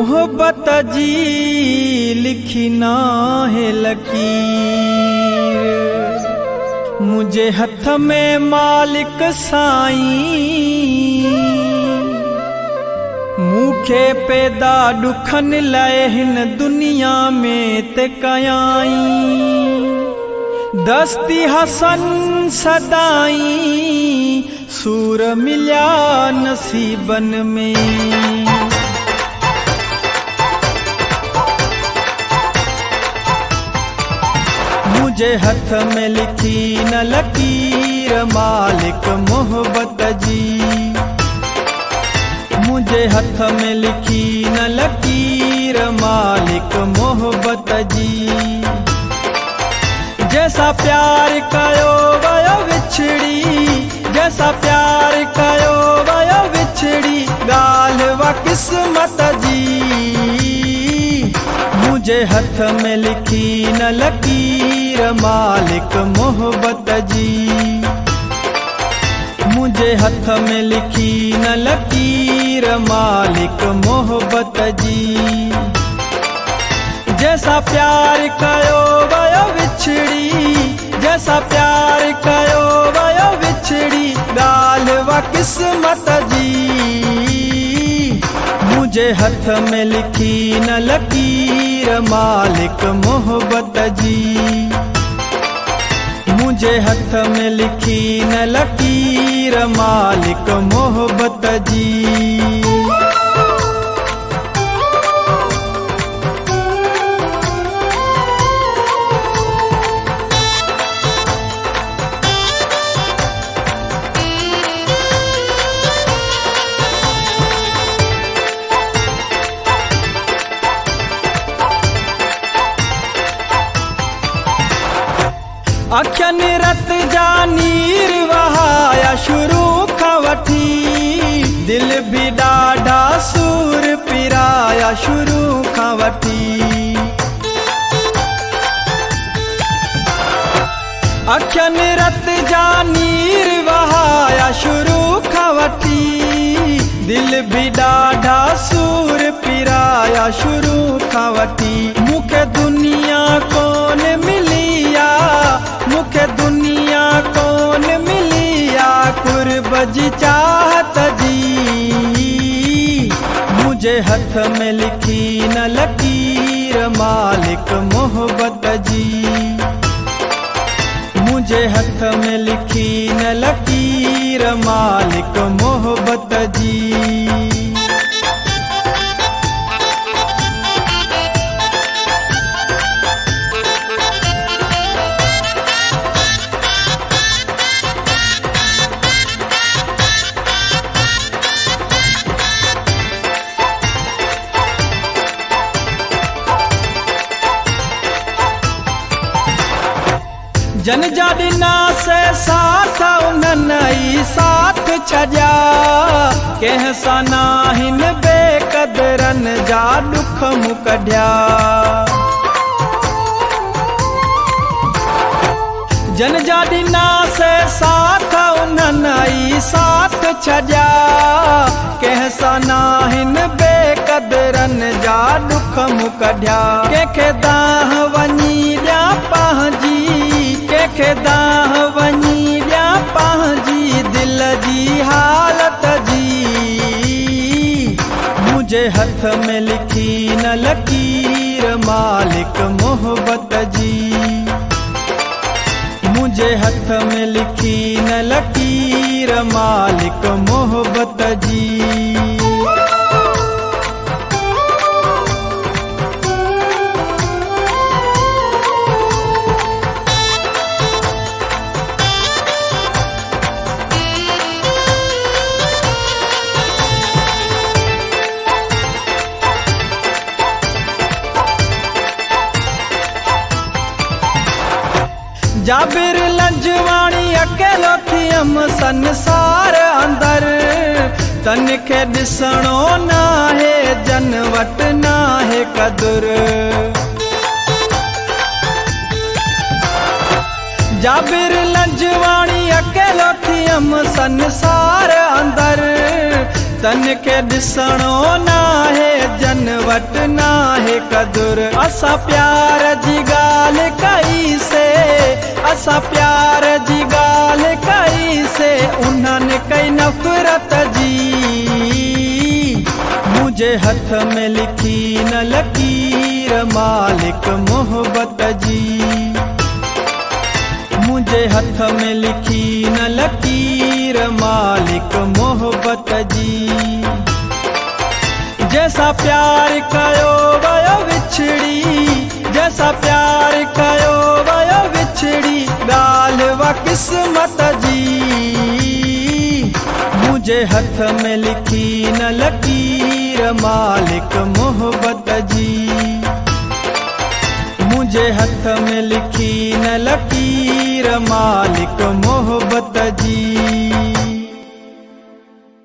मोहब्बत जी लिखी ना है लकीर, मुझे हथ में मालिक साईं मूखे पैदा दुखन लाए हिन दुनिया में ते कयाई। दस्ती हसन सदाई सूर मिल्या नसीबन में। मुझे हथ में लिखी न लकीर मालिक मोहब्बत जी, मुझे हथ में लिखी न लकीर मालिक मोहब्बत जी। जैसा प्यार कयो वयो विछड़ी, जैसा प्यार कयो वयो विछड़ी, गालवा किस्मत जी। मुझे हथ में लिखी न लकीर मालिक मोहब्बत जी, मुझे हथ में लिखी न लकीर मालिक मोहब्बत जी। जैसा प्यार कयो वयो विछड़ी, जैसा प्यार कयो वयो विछड़ी, गालवा किस्मत जी। मुझे हथ में लिखी न लकीर मालिक मोहब्बत जी, मुझे हथ में लिखी न लकीर मालिक मोहब्बत जी। अखियन रत जा नीर वहाया शुरू खां वठी, दिल भी ॾाढा सूर पिराया शुरू खां वठी। अखियन रत जा नीर वहाया शुरू खां वठी, दिल भी ॾाढा सूर पिराया शुरू खां वठी। मूंखे दुनिया कोन मिलिया, मूंखे दुनिया कोन मिलिया कुर्ब जी चाहत जी। मुझे हथ में लिखी न लकीर मालिक मोहब्बत जी, मुझे हथ में लिखी न लकीर मालिक मोहब्बत जी। जन जा ॾिना से साथ उन्हनि साथ छॾिया, कंहिं सां नाहिन बेक़दरनि जा दुख मूं कढिया। जन जा ॾिना से साथ उन्हनि साथ छॾिया, कंहिं सां नाहिन बेक़दरनि जा दुख मूं कढिया। कंहिंखे दाह वञी ॾियां पंहिंजी, कंहिंखे दाह वञी ॾियां पंहिंजी दिल जी हालत जी। मुझे हथ में लिखी न लकीर मालिक मोहब्बत जी, मुझे हथ में लिखी न लकीर मालिक मोहब्बत जी। जाबिर लंजवाणी अकेलो थियम संसार अंदर, तन खे ॾिसणो नाहे जन वट नाहे कदुर। जाबिर लंजवाणी अकेलो थियम संसार अंदर, तन के ॾिसणो नाहे जन वट नाहे कदुर। असां प्यार जी ॻाल्हि कई से, असां प्यार जी ॻाल्हि कई से, उन्हनि कई नफ़रत जी। मुझे हथ में लिखी न लकीर मालिक मोहब्बत जी। मुझे हथ में लिखी न लकीर मालिक मोहब्बत जी। जैसा प्यार कयो वयो विछड़ी, जैसा प्यार कयो वयो विछड़ी, ॻाल्हि वा किस्मत जी। मुझे हथ में लिखी न लकीर मालिक मोहब्बत जी। मुझे हथ में लिखी न लकीर मालिक मोहब्बत जी।